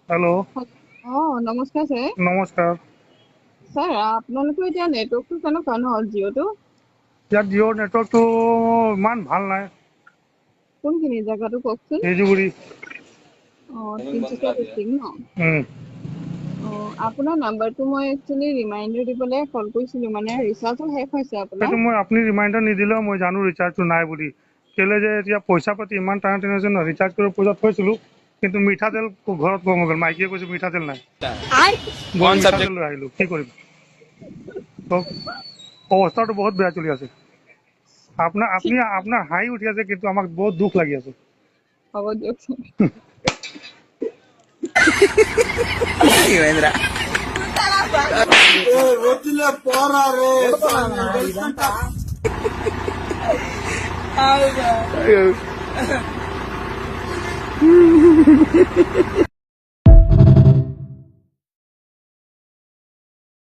Hello', নমস্কাৰ sir. নমস্কাৰ। Sir আপোনালোকৰ এতিয়া নেটৱৰ্কটো কেনেকুৱা ন জিঅ'টো? ইয়াত জিঅ'ৰ নেটৱৰ্কটো ইমান ভাল নাই। কোনখিনি জেগাটো কওকচোন? হিজুগুৰি। তিনিচুকীয়া ডিষ্ট্ৰিক্ট ন? আপোনাৰ নাম্বাৰটো মই একচুৱেলি ৰিমাইণ্ডাৰ দিবলৈ কল কৰিছিলোঁ, মানে ৰিচাৰ্জো শেষ হৈছে আপোনাৰ। সেইটো মই আপুনি ৰিমাইণ্ডাৰ নিদিলেও মই জানো ৰিচাৰ্জটো নাই বুলি। কেলৈ যে এতিয়া পইচা পাতি ইমান টানা হৈছে ন, ৰিচাৰ্জ কৰিব পইচা থৈছিলোঁ, কিন্তু মিঠাতেল ঘৰত কম হৈ গ'ল। মাইকীয়ে কৈছে মিঠাতেল নাই, গৈ মিঠাতেল লৈ আহিলোঁ। কি কৰিম কওক? অৱস্থাটো বহুত বেয়া চলি আছে। আপোনাৰ হাঁহি উঠি আছে, কিন্তু আমাক বহুত দুখ লাগি আছে। হ'ব দিয়ক ছাৰ। Ayo.